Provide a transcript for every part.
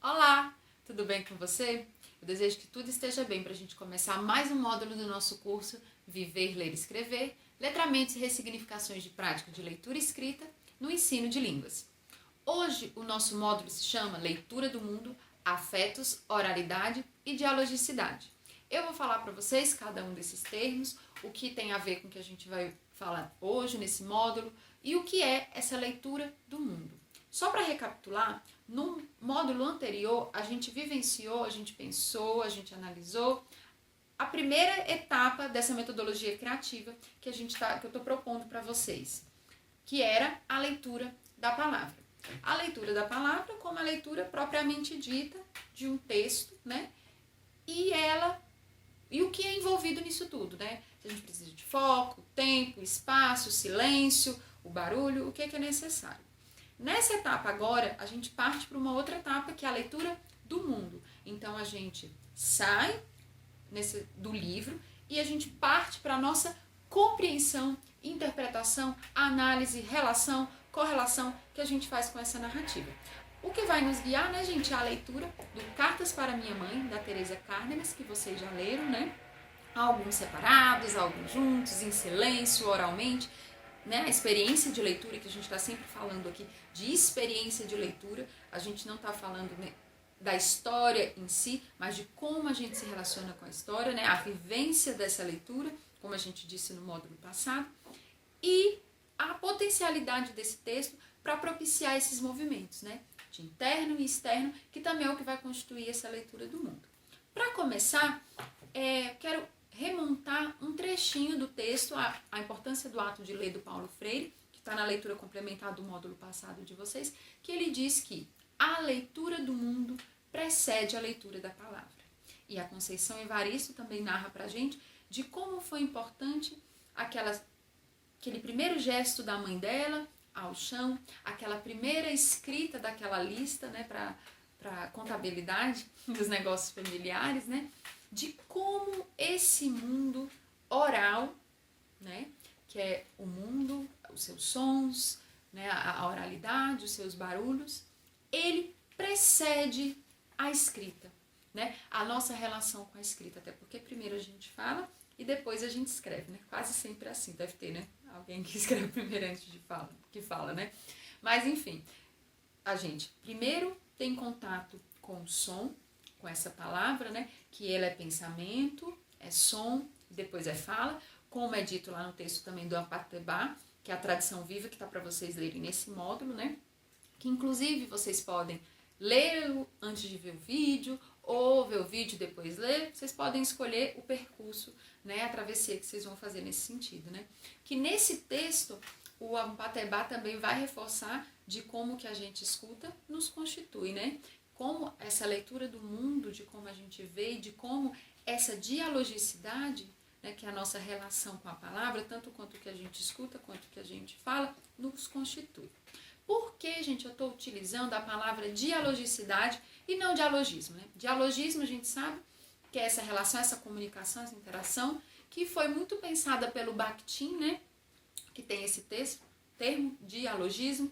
Olá, tudo bem com você? Eu desejo que tudo esteja bem para a gente começar mais um módulo do nosso curso Viver, Ler e Escrever, Letramentos e Ressignificações de Prática de Leitura e Escrita no Ensino de Línguas. Hoje o nosso módulo se chama Leitura do Mundo, Afetos, Oralidade e Dialogicidade. Eu vou falar para vocês cada um desses termos, o que tem a ver com o que a gente vai falar hoje nesse módulo e o que é essa leitura do mundo. Só para recapitular, no módulo anterior a gente vivenciou, a gente pensou, a gente analisou a primeira etapa dessa metodologia criativa que eu estou propondo para vocês, que era a leitura da palavra. A leitura da palavra como a leitura propriamente dita de um texto, né? E o que é envolvido nisso tudo, né? Se a gente precisa de foco, tempo, espaço, silêncio, o barulho, o que é necessário. Nessa etapa agora, a gente parte para uma outra etapa, que é a leitura do mundo. Então, a gente sai do livro e a gente parte para a nossa compreensão, interpretação, análise, relação, correlação que a gente faz com essa narrativa. O que vai nos guiar, né, gente, é a leitura do Cartas para Minha Mãe, da Teresa Cárdenas, que vocês já leram, né? Alguns separados, alguns juntos, em silêncio, oralmente. Né, a experiência de leitura, que a gente está sempre falando aqui de experiência de leitura, a gente não está falando, né, da história em si, mas de como a gente se relaciona com a história, né, a vivência dessa leitura, como a gente disse no módulo passado, e a potencialidade desse texto para propiciar esses movimentos, né, de interno e externo, que também é o que vai constituir essa leitura do mundo. Para começar, quero remontar um trechinho do texto, a importância do ato de ler, do Paulo Freire, que está na leitura complementar do módulo passado de vocês, que ele diz que a leitura do mundo precede a leitura da palavra. E a Conceição Evaristo também narra para a gente de como foi importante aquele primeiro gesto da mãe dela ao chão, aquela primeira escrita daquela lista, né, para contabilidade dos negócios familiares, né, de como esse mundo oral, né, que é o mundo, os seus sons, né, a oralidade, os seus barulhos, ele precede a escrita, né, a nossa relação com a escrita, até porque primeiro a gente fala e depois a gente escreve, né, quase sempre assim, deve ter, né, alguém que escreve primeiro antes de fala, né, mas enfim, a gente primeiro tem contato com o som, com essa palavra, né, que ele é pensamento, é som, depois é fala, como é dito lá no texto também do Apatebá, que é a tradição viva que está para vocês lerem nesse módulo, né, que inclusive vocês podem ler antes de ver o vídeo, ou ver o vídeo e depois ler, vocês podem escolher o percurso, né, a travessia que vocês vão fazer nesse sentido, né, que nesse texto o Apatebá também vai reforçar de como que a gente escuta nos constitui, né, como essa leitura do mundo, de como a gente vê e de como essa dialogicidade, né, que é a nossa relação com a palavra, tanto quanto que a gente escuta, quanto que a gente fala, nos constitui. Por que, gente, eu estou utilizando a palavra dialogicidade e não dialogismo? Né? Dialogismo, a gente sabe que é essa relação, essa comunicação, essa interação, que foi muito pensada pelo Bakhtin, né, que tem esse termo, dialogismo,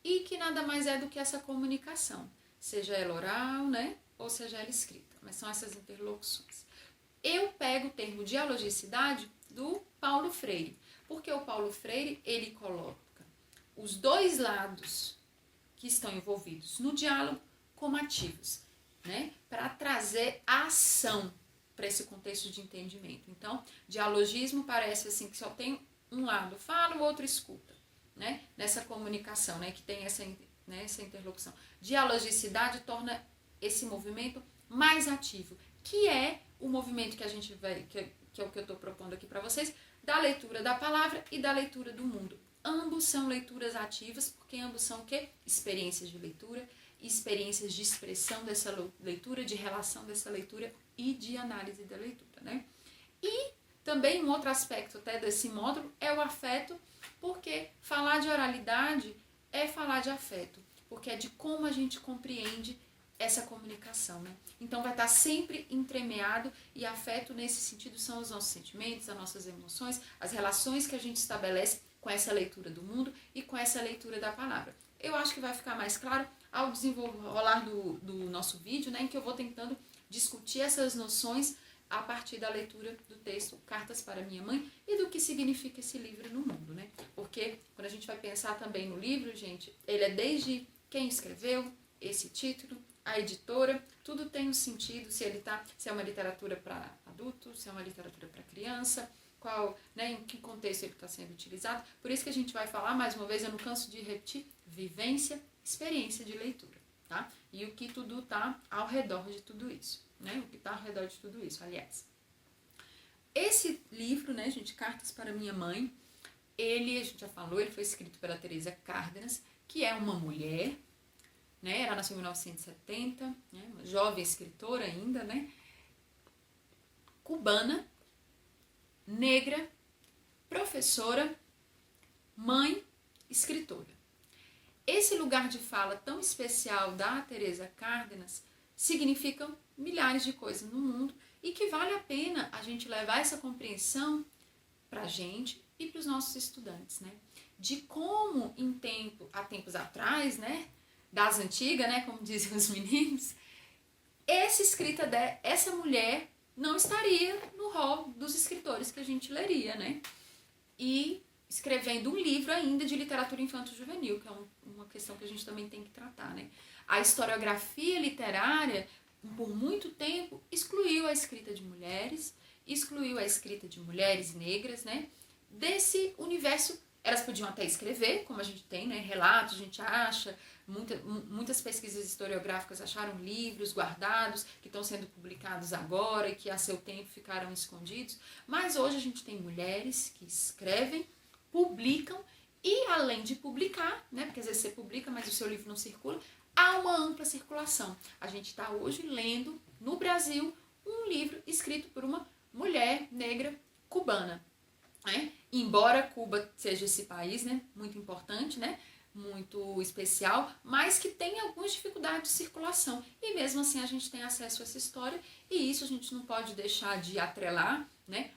e que nada mais é do que essa comunicação, seja ela oral, né, ou seja ela escrita, mas são essas interlocuções. Eu pego o termo dialogicidade do Paulo Freire, porque o Paulo Freire, ele coloca os dois lados que estão envolvidos no diálogo como ativos, né, para trazer a ação para esse contexto de entendimento. Então, dialogismo parece assim que só tem um lado fala, o outro escuta, né, nessa comunicação, né, que tem essa interlocução. Dialogicidade torna esse movimento mais ativo, que é o movimento que a gente vai, que é o que eu estou propondo aqui para vocês, da leitura da palavra e da leitura do mundo. Ambos são leituras ativas, porque ambos são o quê? Experiências de leitura, experiências de expressão dessa leitura, de relação dessa leitura e de análise da leitura, né? E também um outro aspecto até desse módulo é o afeto, porque falar de oralidade é falar de afeto, porque é de como a gente compreende essa comunicação, né? Então vai estar sempre entremeado, e afeto nesse sentido são os nossos sentimentos, as nossas emoções, as relações que a gente estabelece com essa leitura do mundo e com essa leitura da palavra. Eu acho que vai ficar mais claro ao desenrolar do nosso vídeo, né, em que eu vou tentando discutir essas noções a partir da leitura do texto Cartas para Minha Mãe e do que significa esse livro no mundo, né? Porque quando a gente vai pensar também no livro, gente, ele é desde quem escreveu esse título, a editora, tudo tem um sentido, se é uma literatura para adulto, se é uma literatura para criança, em que contexto ele está sendo utilizado. Por isso que a gente vai falar, mais uma vez, eu não canso de repetir, vivência, experiência de leitura, tá? E o que tudo está ao redor de tudo isso, né? O que está ao redor de tudo isso, aliás. Esse livro, né, gente, Cartas para Minha Mãe, a gente já falou, ele foi escrito pela Teresa Cárdenas, que é uma mulher, né? Ela nasceu em 1970, né? Uma jovem escritora ainda, né? Cubana, negra, professora, mãe, escritora. Esse lugar de fala tão especial da Teresa Cárdenas significa milhares de coisas no mundo e que vale a pena a gente levar essa compreensão para a gente e para os nossos estudantes, né? De como há tempos atrás, né? Das antigas, né? Como dizem os meninos, essa mulher não estaria no rol dos escritores que a gente leria, né? E escrevendo um livro ainda de literatura infanto-juvenil, que é uma questão que a gente também tem que tratar, né? A historiografia literária, por muito tempo, excluiu a escrita de mulheres negras, né? Desse universo. Elas podiam até escrever, como a gente tem, né? Relatos, a gente acha, muitas pesquisas historiográficas acharam livros guardados que estão sendo publicados agora e que a seu tempo ficaram escondidos. Mas hoje a gente tem mulheres que escrevem, publicam e, além de publicar, né? Porque às vezes você publica, mas o seu livro não circula, há uma ampla circulação. A gente está hoje lendo, no Brasil, um livro escrito por uma mulher negra cubana. Né? Embora Cuba seja esse país, né, muito importante, né, muito especial, mas que tem algumas dificuldades de circulação. E mesmo assim a gente tem acesso a essa história e isso a gente não pode deixar de atrelar, né,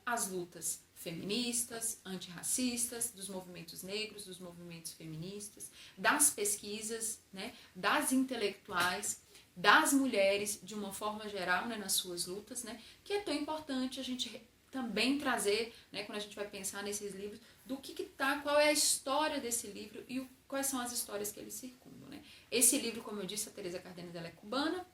às lutas feministas, antirracistas, dos movimentos negros, dos movimentos feministas, das pesquisas, né, das intelectuais, das mulheres de uma forma geral, né, nas suas lutas, né, que é tão importante a gente também trazer, né, quando a gente vai pensar nesses livros, qual é a história desse livro e quais são as histórias que eles circundam, né? Esse livro, como eu disse, a Teresa Cárdenas, ela é cubana,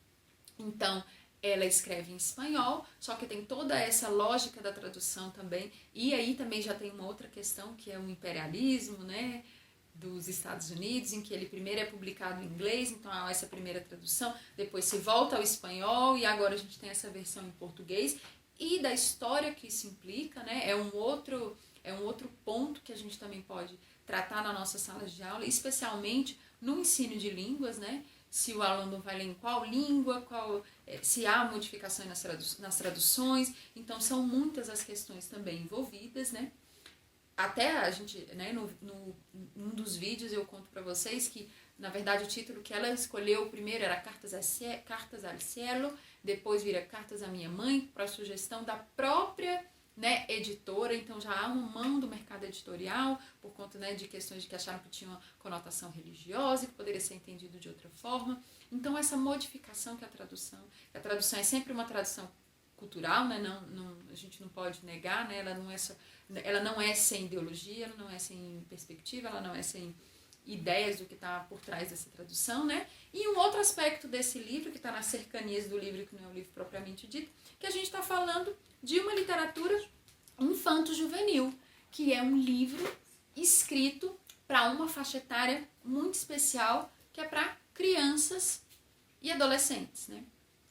então ela escreve em espanhol, só que tem toda essa lógica da tradução também, e aí também já tem uma outra questão, que é o imperialismo, né, dos Estados Unidos, em que ele primeiro é publicado em inglês, então há essa primeira tradução, depois se volta ao espanhol, e agora a gente tem essa versão em português, e da história que isso implica, né? É um outro ponto que a gente também pode tratar na nossa sala de aula, especialmente no ensino de línguas, né? Se o aluno vai ler em qual língua, se há modificação nas traduções, então são muitas as questões também envolvidas, né? Até a gente, né, num dos vídeos eu conto para vocês que, na verdade, o título que ela escolheu primeiro era Cartas al Cielo, depois vira Cartas à Minha Mãe, para sugestão da própria, né, editora, então já há uma mão do mercado editorial, por conta, né, de questões de que acharam que tinha uma conotação religiosa, que poderia ser entendido de outra forma. Então essa modificação que a tradução é sempre uma tradução cultural, né, a gente não pode negar, né, ela não é sem ideologia, ela não é sem perspectiva, ela não é sem ideias do que está por trás dessa tradução, né? E um outro aspecto desse livro, que está nas cercanias do livro, que não é um livro propriamente dito, que a gente está falando de uma literatura infanto-juvenil, que é um livro escrito para uma faixa etária muito especial, que é para crianças e adolescentes, né?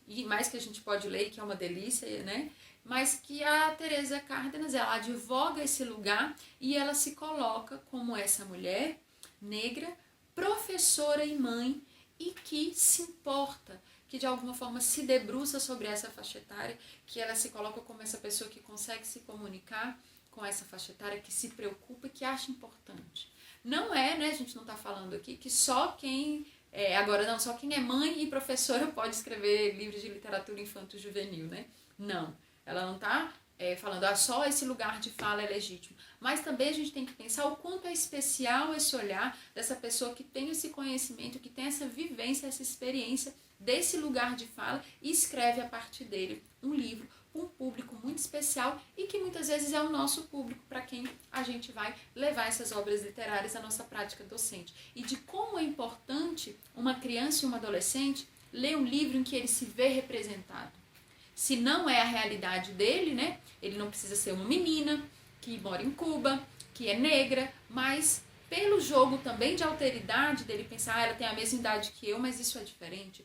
E mais que a gente pode ler, que é uma delícia, né? Mas que a Teresa Cárdenas, ela advoga esse lugar e ela se coloca como essa mulher negra, professora e mãe, e que se importa, que de alguma forma se debruça sobre essa faixa etária, que ela se coloca como essa pessoa que consegue se comunicar com essa faixa etária, que se preocupa e que acha importante. Não é, né, a gente não está falando aqui que só quem só quem é mãe e professora pode escrever livros de literatura infanto-juvenil, né? Não, ela não está falando, só esse lugar de fala é legítimo. Mas também a gente tem que pensar o quanto é especial esse olhar dessa pessoa que tem esse conhecimento, que tem essa vivência, essa experiência desse lugar de fala e escreve a partir dele um livro com um público muito especial e que muitas vezes é o nosso público para quem a gente vai levar essas obras literárias à nossa prática docente. E de como é importante uma criança e uma adolescente ler um livro em que ele se vê representado. Se não é a realidade dele, né? Ele não precisa ser uma menina que mora em Cuba, que é negra, mas pelo jogo também de alteridade dele pensar, ela tem a mesma idade que eu, mas isso é diferente.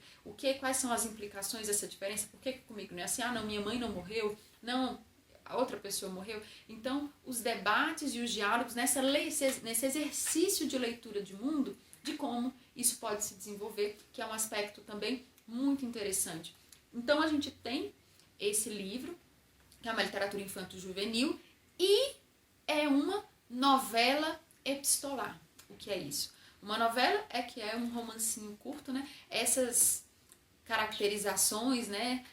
Quais são as implicações dessa diferença? Por que comigo não é assim? Não, minha mãe não morreu, não, a outra pessoa morreu. Então, os debates e os diálogos nesse exercício de leitura de mundo, de como isso pode se desenvolver, que é um aspecto também muito interessante. Então, a gente tem esse livro, que é uma literatura infanto-juvenil, e é uma novela epistolar. O que é isso? Uma novela é um romancinho curto, né? Essas caracterizações, né,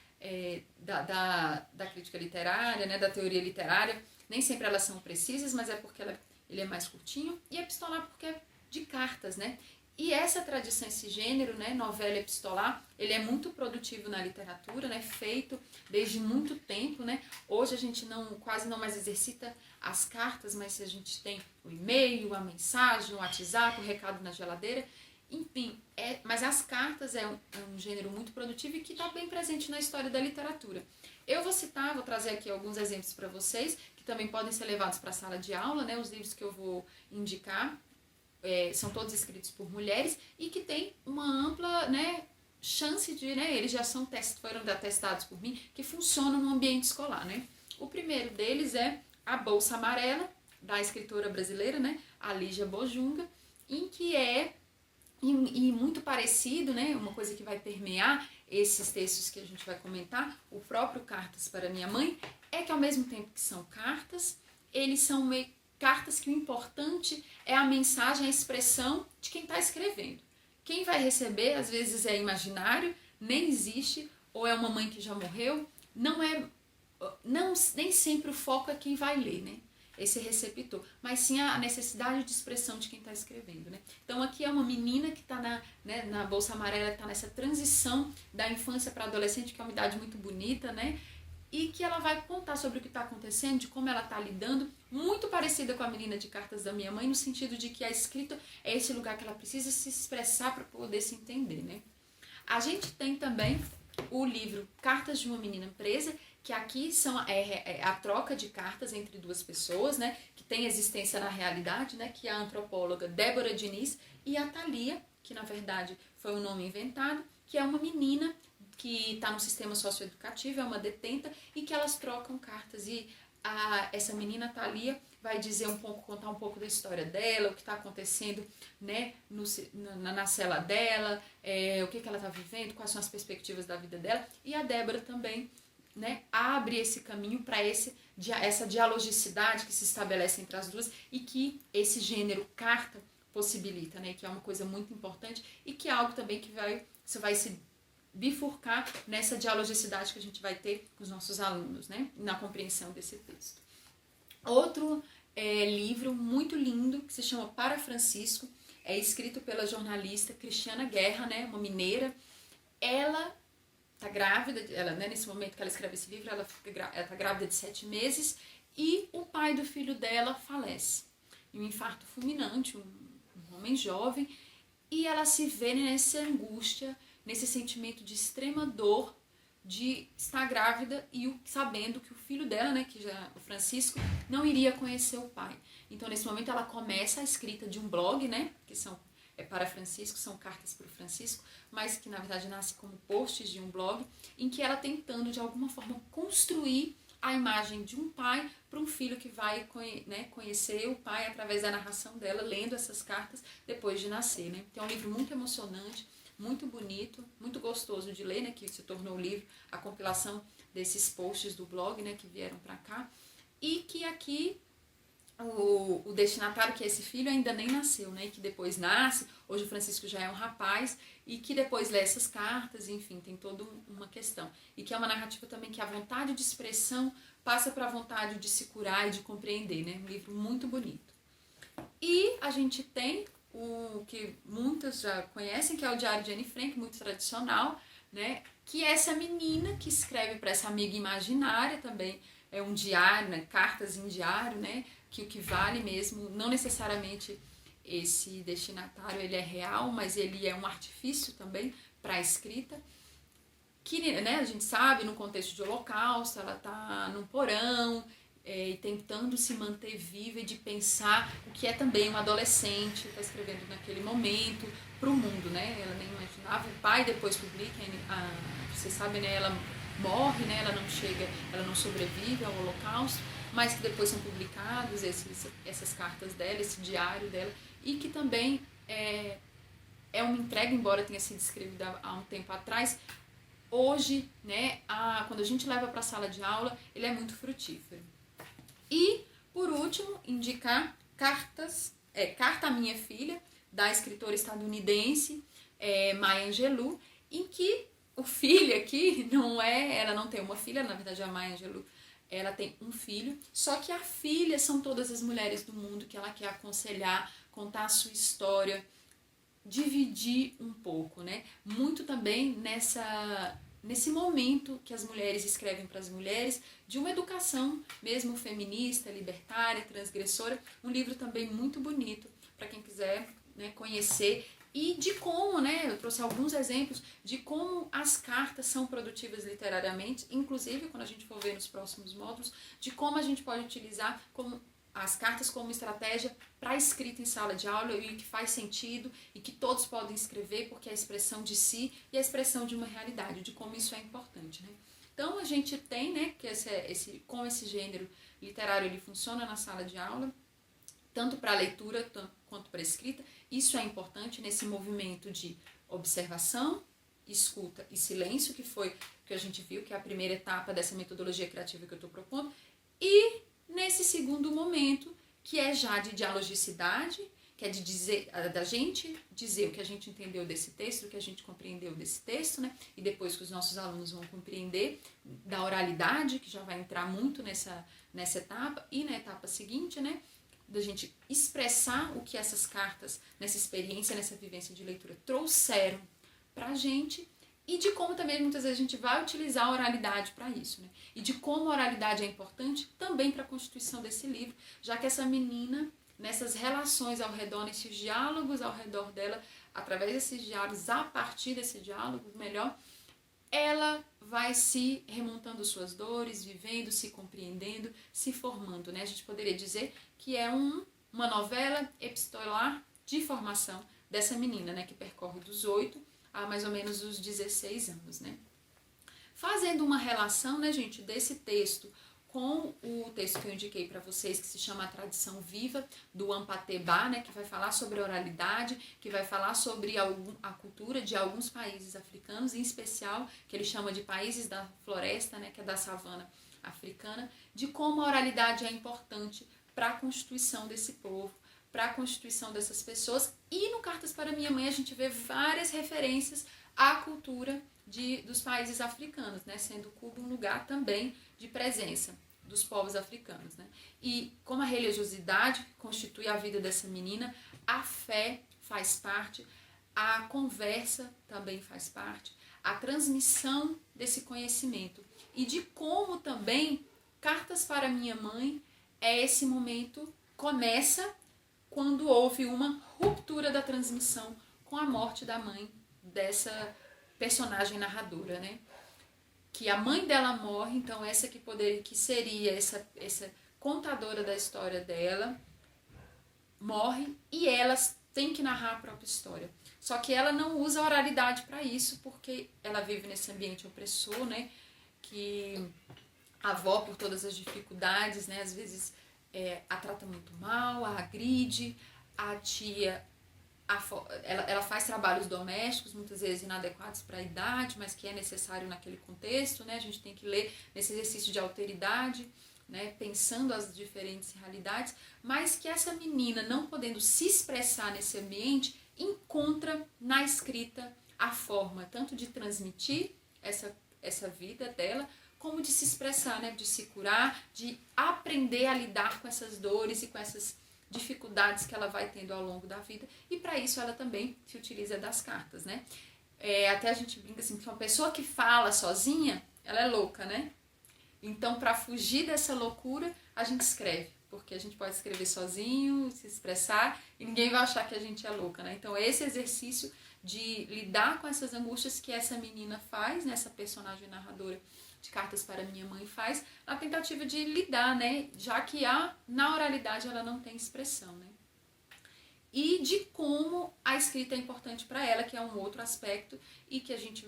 da crítica literária, né, da teoria literária, nem sempre elas são precisas, mas é porque ele é mais curtinho, e epistolar porque é de cartas, né? E essa tradição, esse gênero, né, novela epistolar, ele é muito produtivo na literatura, né, feito desde muito tempo, né? Hoje a gente quase não mais exercita as cartas, mas a gente tem o e-mail, a mensagem, o WhatsApp, o recado na geladeira, enfim, mas as cartas é um gênero muito produtivo e que está bem presente na história da literatura. Eu vou trazer aqui alguns exemplos para vocês, que também podem ser levados para a sala de aula, né? Os livros que eu vou indicar são todos escritos por mulheres e que tem uma ampla, né, chance de, né, eles já foram atestados por mim, que funcionam no ambiente escolar, né? O primeiro deles é A Bolsa Amarela, da escritora brasileira, né, a Lígia Bojunga, em que e muito parecido, né, uma coisa que vai permear esses textos que a gente vai comentar, o próprio Cartas para Minha Mãe, é que ao mesmo tempo que são cartas, eles são cartas que o importante é a mensagem, a expressão de quem está escrevendo. Quem vai receber, às vezes é imaginário, nem existe, ou é uma mãe que já morreu, nem sempre o foco é quem vai ler, né? Esse receptor, mas sim a necessidade de expressão de quem está escrevendo, né? Então aqui é uma menina que está na Bolsa Amarela, que está nessa transição da infância para a adolescente, que é uma idade muito bonita, né? E que ela vai contar sobre o que está acontecendo, de como ela está lidando, muito parecida com a menina de Cartas da Minha Mãe, no sentido de que a escrita é esse lugar que ela precisa se expressar para poder se entender, né? A gente tem também o livro Cartas de uma Menina Presa, que aqui são a troca de cartas entre duas pessoas, né, que tem existência na realidade, né, que é a antropóloga Débora Diniz e a Thalia, que na verdade foi um nome inventado, que é uma menina que está no sistema socioeducativo, é uma detenta, e que elas trocam cartas. E essa menina Thalia vai contar um pouco da história dela, o que está acontecendo, né, na cela dela, o que ela está vivendo, quais são as perspectivas da vida dela. E a Débora também, né, abre esse caminho para essa dialogicidade que se estabelece entre as duas e que esse gênero carta possibilita, né, que é uma coisa muito importante e que é algo também que você vai se bifurcar nessa dialogicidade que a gente vai ter com os nossos alunos, né, na compreensão desse texto. Outro livro muito lindo que se chama Para Francisco, é escrito pela jornalista Cristiana Guerra, né, uma mineira. Ela está grávida, né, nesse momento que ela escreve esse livro, ela está grávida de 7 meses e o pai do filho dela falece. Um infarto fulminante, um homem jovem, e ela se vê nessa angústia, nesse sentimento de extrema dor de estar grávida e sabendo que o filho dela, né, o Francisco, não iria conhecer o pai. Então, nesse momento, ela começa a escrita de um blog, né, que são para Francisco, são cartas para o Francisco, mas que na verdade nasce como posts de um blog, em que ela tentando de alguma forma construir a imagem de um pai para um filho que vai, né, conhecer o pai através da narração dela, lendo essas cartas depois de nascer, né. Então é um livro muito emocionante, muito bonito, muito gostoso de ler, né, que se tornou o livro, a compilação desses posts do blog, né, que vieram para cá, e que aqui o destinatário, que é esse filho, ainda nem nasceu, né? E que depois nasce, hoje o Francisco já é um rapaz, e que depois lê essas cartas, enfim, tem toda uma questão. E que é uma narrativa também que a vontade de expressão passa para a vontade de se curar e de compreender, né? Um livro muito bonito. E a gente tem o que muitas já conhecem, que é o Diário de Anne Frank, muito tradicional, né? Que é essa menina que escreve para essa amiga imaginária também, é um diário, né? Cartas em diário, né? Que o que vale mesmo, não necessariamente esse destinatário ele é real, mas ele é um artifício também para a escrita. Que, né, a gente sabe, no contexto de holocausto, ela está num porão, e tentando se manter viva e de pensar o que é também um adolescente, está escrevendo naquele momento para o mundo, né? Ela nem imaginava, o pai depois publica, você sabe, né? Ela morre, né? Ela não chega, ela não sobrevive ao holocausto, mas que depois são publicados essas cartas dela, esse diário dela, e que também é uma entrega, embora tenha sido escrevida há um tempo atrás, hoje, né, quando a gente leva para a sala de aula, ele é muito frutífero. E, por último, indicar Carta à Minha Filha, da escritora estadunidense Maya Angelou, em que o filho aqui ela não tem uma filha, na verdade a Maya Angelou, ela tem um filho, só que a filha são todas as mulheres do mundo que ela quer aconselhar, contar a sua história, dividir um pouco, né? Muito também nesse momento que as mulheres escrevem para as mulheres, de uma educação mesmo feminista, libertária, transgressora, um livro também muito bonito para quem quiser, né, conhecer, e de como, né, eu trouxe alguns exemplos de como as cartas são produtivas literariamente, inclusive quando a gente for ver nos próximos módulos, de como a gente pode utilizar as cartas como estratégia para escrita em sala de aula, e que faz sentido e que todos podem escrever, porque é a expressão de si e a expressão de uma realidade, de como isso é importante, né? Então a gente tem, né, que com esse gênero literário ele funciona na sala de aula, tanto para a leitura quanto para a escrita. Isso é importante nesse movimento de observação, escuta e silêncio, que foi o que a gente viu, que é a primeira etapa dessa metodologia criativa que eu estou propondo, e nesse segundo momento, que é já de dialogicidade, que é de dizer, da gente dizer o que a gente entendeu desse texto, o que a gente compreendeu desse texto, né? E depois que os nossos alunos vão compreender, da oralidade, que já vai entrar muito nessa etapa, e na etapa seguinte, né? Da gente expressar o que essas cartas, nessa experiência, nessa vivência de leitura, trouxeram pra gente, e de como também muitas vezes a gente vai utilizar a oralidade para isso, né? E de como a oralidade é importante também para a constituição desse livro, já que essa menina, nessas relações ao redor, nesses diálogos ao redor dela, através desses diálogos, a partir desse diálogo, melhor, ela vai se remontando suas dores, vivendo, se compreendendo, se formando, né? A gente poderia dizer que é uma novela epistolar de formação dessa menina, né? Que percorre dos 8 a mais ou menos os 16 anos, né? Fazendo uma relação, né, gente, desse texto com o texto que eu indiquei para vocês, que se chama A Tradição Viva, do Ampateba, né, que vai falar sobre a oralidade, que vai falar sobre a cultura de alguns países africanos, em especial, que ele chama de países da floresta, né, que é da savana africana, de como a oralidade é importante para a constituição desse povo, para a constituição dessas pessoas. E no Cartas para Minha Mãe a gente vê várias referências à cultura dos países africanos, né? Sendo Cuba um lugar também de presença dos povos africanos, né? E como a religiosidade constitui a vida dessa menina, a fé faz parte, a conversa também faz parte, a transmissão desse conhecimento, e de como também Cartas para Minha Mãe é esse momento, começa quando houve uma ruptura da transmissão com a morte da mãe dessa personagem narradora, né? Que a mãe dela morre, então essa que seria essa contadora da história dela, morre, e ela tem que narrar a própria história. Só que ela não usa a oralidade para isso, porque ela vive nesse ambiente opressor, né? Que a avó, por todas as dificuldades, né? Às vezes a trata muito mal, a agride, a tia, ela faz trabalhos domésticos, muitas vezes inadequados para a idade, mas que é necessário naquele contexto, né? A gente tem que ler nesse exercício de alteridade, né, pensando as diferentes realidades, mas que essa menina, não podendo se expressar nesse ambiente, encontra na escrita a forma tanto de transmitir essa vida dela, como de se expressar, né, de se curar, de aprender a lidar com essas dores e com essas dificuldades que ela vai tendo ao longo da vida. E para isso ela também se utiliza das cartas, né? Até a gente brinca assim, que uma pessoa que fala sozinha, ela é louca, né? Então, para fugir dessa loucura, a gente escreve, porque a gente pode escrever sozinho, se expressar, e ninguém vai achar que a gente é louca, né? Então, esse exercício de lidar com essas angústias que essa menina faz, né? Essa personagem narradora de Cartas para Minha Mãe faz, na tentativa de lidar, né? Já que na oralidade ela não tem expressão, né? E de como a escrita é importante para ela, que é um outro aspecto, e que a gente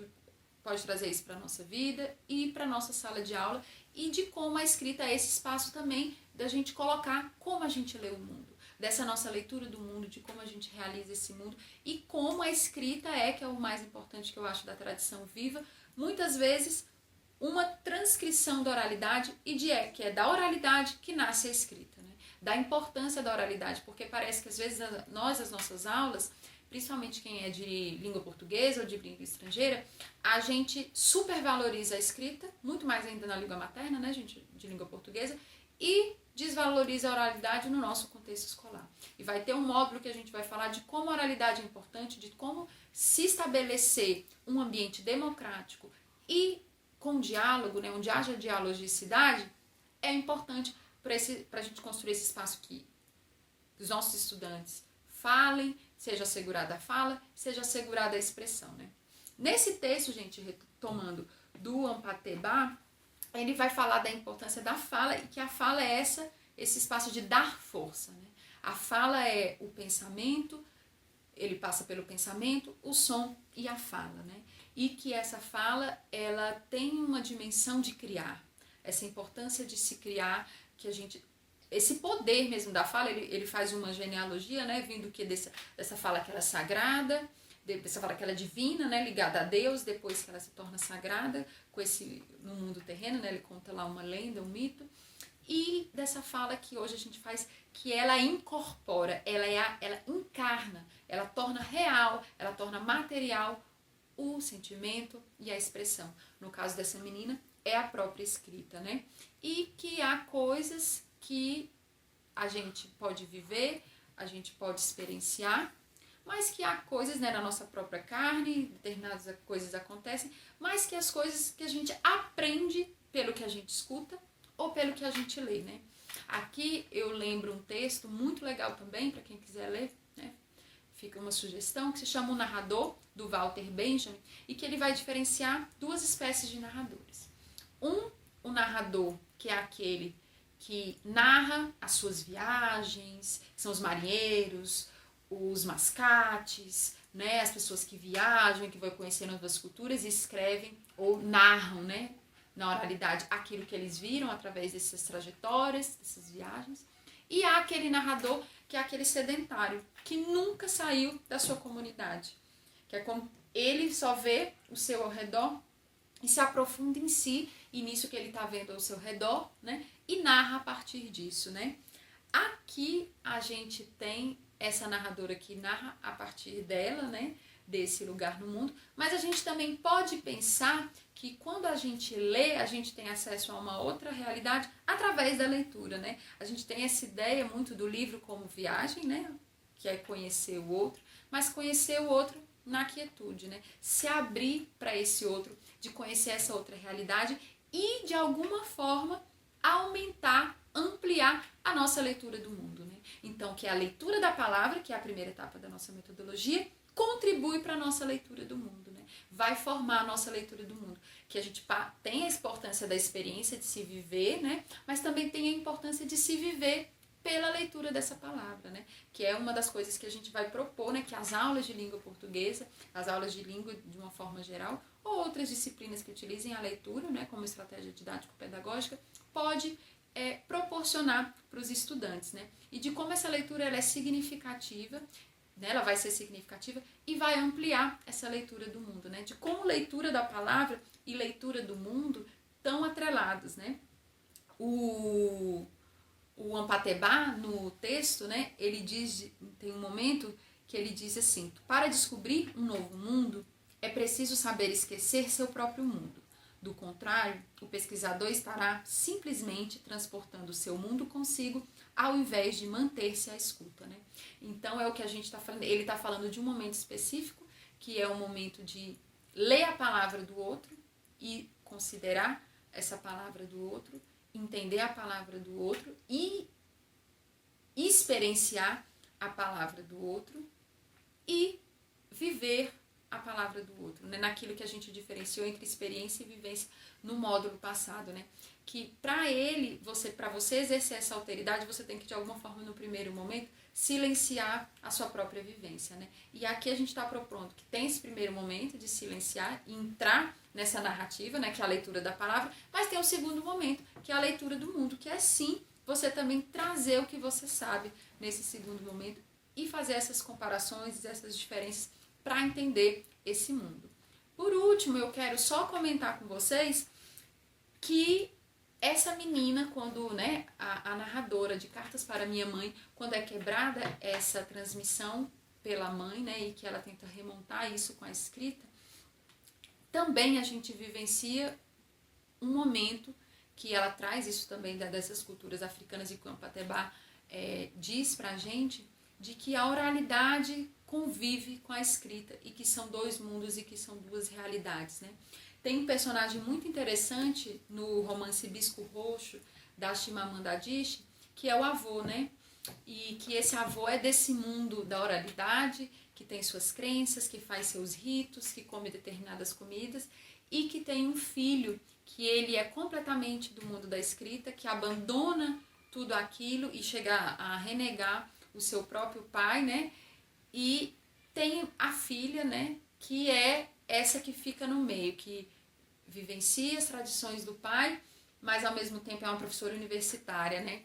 pode trazer isso para a nossa vida e para a nossa sala de aula, e de como a escrita é esse espaço também da gente colocar como a gente lê o mundo, dessa nossa leitura do mundo, de como a gente realiza esse mundo, e como a escrita que é o mais importante que eu acho da tradição viva, muitas vezes uma transcrição da oralidade, e que é da oralidade que nasce a escrita, né? Da importância da oralidade, porque parece que às vezes as nossas aulas, principalmente quem é de língua portuguesa ou de língua estrangeira, a gente supervaloriza a escrita, muito mais ainda na língua materna, né, gente, de língua portuguesa, e desvaloriza a oralidade no nosso contexto escolar. E vai ter um módulo que a gente vai falar de como a oralidade é importante, de como se estabelecer um ambiente democrático e com diálogo, né, onde haja dialogicidade, é importante para a gente construir esse espaço que os nossos estudantes falem, seja assegurada a fala, seja assegurada a expressão, né? Nesse texto, gente, retomando do Ampateba, ele vai falar da importância da fala, e que a fala é esse espaço de dar força, né? A fala é o pensamento, ele passa pelo pensamento, o som e a fala, né? E que essa fala, ela tem uma dimensão de criar, essa importância de se criar, que a gente... Esse poder mesmo da fala, ele faz uma genealogia, né, vindo que dessa fala que ela é sagrada, dessa fala que ela é divina, né, ligada a Deus, depois que ela se torna sagrada, no mundo terreno, né, ele conta lá uma lenda, um mito, e dessa fala que hoje a gente faz, que ela incorpora, ela encarna, ela torna real, ela torna material o sentimento e a expressão. No caso dessa menina, é a própria escrita, né? E que há coisas que a gente pode viver, a gente pode experienciar, mas que há coisas, né, na nossa própria carne, determinadas coisas acontecem, mas que as coisas que a gente aprende pelo que a gente escuta ou pelo que a gente lê, né? Aqui eu lembro um texto muito legal também, para quem quiser ler, né? Fica uma sugestão, que se chama O Narrador, do Walter Benjamin, e que ele vai diferenciar duas espécies de narradores. O narrador, que é aquele que narra as suas viagens, que são os marinheiros, os mascates, né, as pessoas que viajam, que vão conhecendo outras culturas e escrevem ou narram, né, na oralidade aquilo que eles viram através dessas trajetórias, dessas viagens. E há aquele narrador que é aquele sedentário, que nunca saiu da sua comunidade, que é como ele só vê o seu ao redor e se aprofunda em si e nisso que ele está vendo ao seu redor, né? E narra a partir disso, né? Aqui a gente tem essa narradora que narra a partir dela, né? Desse lugar no mundo, mas a gente também pode pensar que quando a gente lê, a gente tem acesso a uma outra realidade através da leitura, né? A gente tem essa ideia muito do livro como viagem, né? Que é conhecer o outro, mas conhecer o outro na quietude, né? Se abrir para esse outro, de conhecer essa outra realidade e, de alguma forma, aumentar, ampliar a nossa leitura do mundo, né? Então, que é a leitura da palavra, que é a primeira etapa da nossa metodologia, contribui para a nossa leitura do mundo, né? Vai formar a nossa leitura do mundo. Que a gente tem a importância da experiência de se viver, né? Mas também tem a importância de se viver pela leitura dessa palavra, né? Que é uma das coisas que a gente vai propor, né? Que as aulas de língua portuguesa, as aulas de língua de uma forma geral, ou outras disciplinas que utilizem a leitura, né? Como estratégia didático-pedagógica, pode proporcionar para os estudantes, né? E de como essa leitura ela é significativa, né? Ela vai ser significativa e vai ampliar essa leitura do mundo, né? De como leitura da palavra e leitura do mundo estão atrelados, né? O Ampatebá, no texto, né, ele diz, tem um momento que ele diz assim: para descobrir um novo mundo, é preciso saber esquecer seu próprio mundo. Do contrário, o pesquisador estará simplesmente transportando o seu mundo consigo, ao invés de manter-se à escuta, né? Então é o que a gente está falando. Ele está falando de um momento específico, que é o momento de ler a palavra do outro e considerar essa palavra do outro, entender a palavra do outro e experienciar a palavra do outro e viver a palavra do outro, né? Naquilo que a gente diferenciou entre experiência e vivência no módulo passado, né? Que para você exercer essa alteridade, você tem que de alguma forma no primeiro momento silenciar a sua própria vivência, né? E aqui a gente está propondo que tem esse primeiro momento de silenciar e entrar nessa narrativa, né? Que é a leitura da palavra, mas tem um segundo momento, que é a leitura do mundo, que é sim você também trazer o que você sabe nesse segundo momento e fazer essas comparações, essas diferenças para entender esse mundo. Por último, eu quero só comentar com vocês que essa menina, quando, né, a narradora de Cartas para Minha Mãe, quando é quebrada essa transmissão pela mãe, né, e que ela tenta remontar isso com a escrita, também a gente vivencia um momento que ela traz isso também dessas culturas africanas, e que o Ampatebá diz pra gente, de que a oralidade convive com a escrita e que são dois mundos e que são duas realidades, né? Tem um personagem muito interessante no romance Hibisco Roxo, da Chimamanda Adichie, que é o avô, né? E que esse avô é desse mundo da oralidade, que tem suas crenças, que faz seus ritos, que come determinadas comidas, e que tem um filho que ele é completamente do mundo da escrita, que abandona tudo aquilo e chega a renegar o seu próprio pai, né? E tem a filha, né, que é essa que fica no meio, que vivencia as tradições do pai, mas ao mesmo tempo é uma professora universitária, né,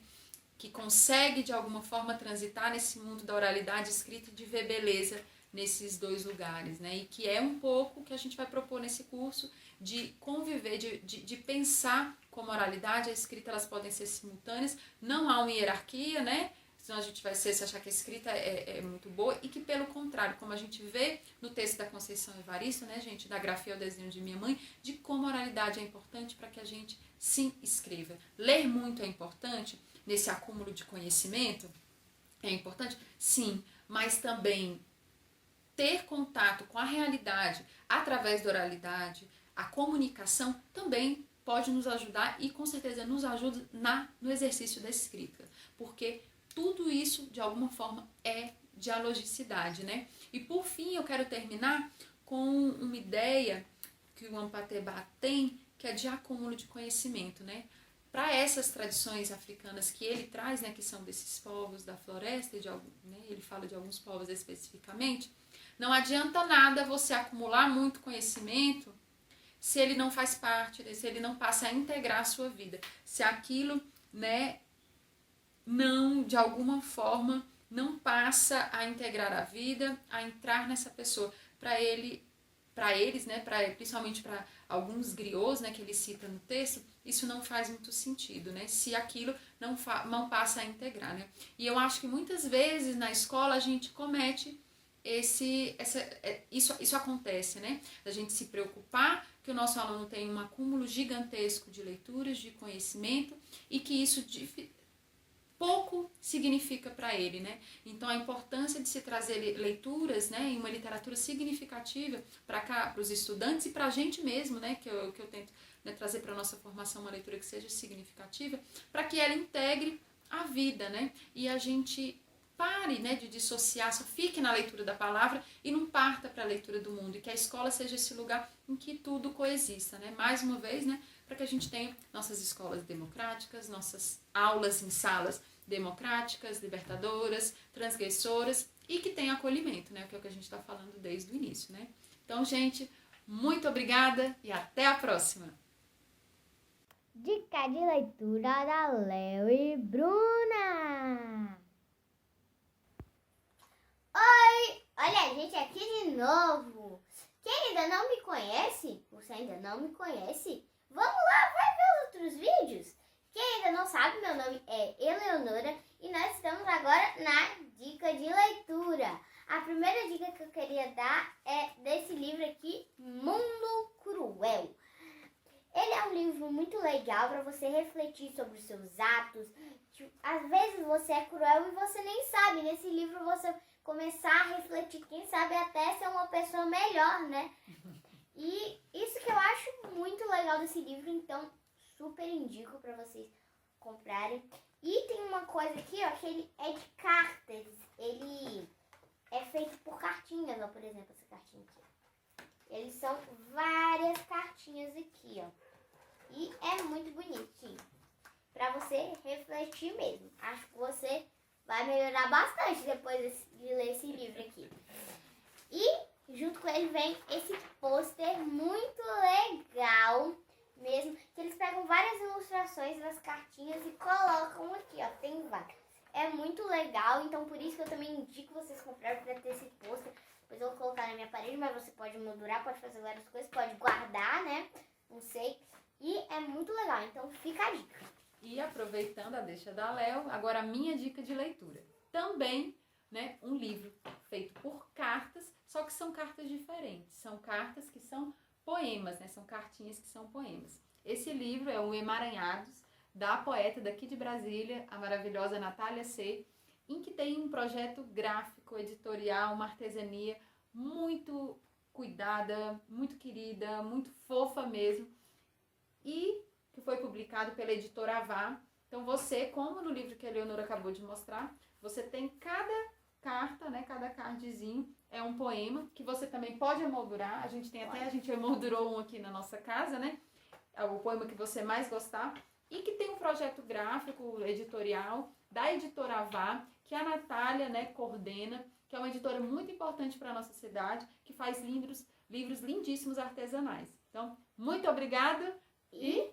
que consegue de alguma forma transitar nesse mundo da oralidade escrita e de ver beleza nesses dois lugares, né, e que é um pouco que a gente vai propor nesse curso, de conviver, de pensar como a oralidade e a escrita, elas podem ser simultâneas, não há uma hierarquia, né, senão a gente vai se achar que a escrita é muito boa, e que pelo contrário, como a gente vê no texto da Conceição Evaristo, né, gente, da Grafia ao Desenho de Minha Mãe, de como a oralidade é importante para que a gente sim escreva. Ler muito é importante nesse acúmulo de conhecimento, é importante? Sim, mas também ter contato com a realidade através da oralidade, a comunicação também pode nos ajudar e com certeza nos ajuda no exercício da escrita, porque tudo isso, de alguma forma, é dialogicidade, né? E por fim, eu quero terminar com uma ideia que o Ampatebá tem, que é de acúmulo de conhecimento, né? Para essas tradições africanas que ele traz, né, que são desses povos da floresta, ele fala de alguns povos especificamente, não adianta nada você acumular muito conhecimento se ele não faz parte, se ele não passa a integrar a sua vida, se aquilo, né, não, de alguma forma, não passa a integrar a vida, a entrar nessa pessoa. Para eles, né, principalmente para alguns griots, né, que ele cita no texto, isso não faz muito sentido, né, se aquilo não passa a integrar, né. E eu acho que muitas vezes na escola a gente comete isso acontece, né, da gente se preocupar que o nosso aluno tem um acúmulo gigantesco de leituras, de conhecimento, e que isso pouco significa para ele, né? Então a importância de se trazer leituras, né, em uma literatura significativa para cá, para os estudantes e para a gente mesmo, né, que eu tento, né, trazer para a nossa formação uma leitura que seja significativa, para que ela integre a vida, né? E a gente pare, né, de dissociar, só fique na leitura da palavra e não parta para a leitura do mundo, e que a escola seja esse lugar em que tudo coexista, né? Mais uma vez, né, para que a gente tenha nossas escolas democráticas, nossas aulas em salas democráticas, libertadoras, transgressoras e que tenha acolhimento, né? Que é o que a gente está falando desde o início, né? Então, gente, muito obrigada e até a próxima! Dica de leitura da Léo e Bruna! Oi! Olha a gente aqui de novo! Quem ainda não me conhece, você ainda não me conhece, vamos lá, vai ver os outros vídeos! Quem ainda legal para você refletir sobre os seus atos. Tipo, às vezes você é cruel e você nem sabe. Nesse livro você começar a refletir, quem sabe até ser uma pessoa melhor, né? E isso que eu acho muito legal desse livro, então super indico para vocês comprarem. E tem uma coisa aqui, ó, que ele é de cartas. Ele é feito por cartinhas, ó, por exemplo, essa cartinha aqui. Eles são várias cartinhas aqui, ó. E é muito bonitinho. Pra você refletir mesmo. Acho que você vai melhorar bastante depois de ler esse livro aqui. E junto com ele vem esse pôster muito legal mesmo. Que eles pegam várias ilustrações das cartinhas e colocam aqui, ó. Tem várias. É muito legal, então por isso que eu também indico vocês comprarem pra ter esse pôster. Depois eu vou colocar na minha parede, mas você pode moldurar, pode fazer várias coisas, pode guardar, né? Não sei. E é muito legal, então fica a dica. E aproveitando a deixa da Léo, agora a minha dica de leitura. Também, né, um livro feito por cartas, só que são cartas diferentes. São cartas que são poemas, né? São cartinhas que são poemas. Esse livro é o Emaranhados, da poeta daqui de Brasília, a maravilhosa Natália C., em que tem um projeto gráfico, editorial, uma artesania muito cuidada, muito querida, muito fofa mesmo, e que foi publicado pela editora Avá. Então você, como no livro que a Leonora acabou de mostrar, você tem cada carta, né, cada cardzinho é um poema, que você também pode emoldurar. A gente emoldurou um aqui na nossa casa, né? É o poema que você mais gostar. E que tem um projeto gráfico, editorial, da editora Avá, que a Natália, né, coordena, que é uma editora muito importante para a nossa cidade, que faz livros lindíssimos artesanais. Então, muito obrigada e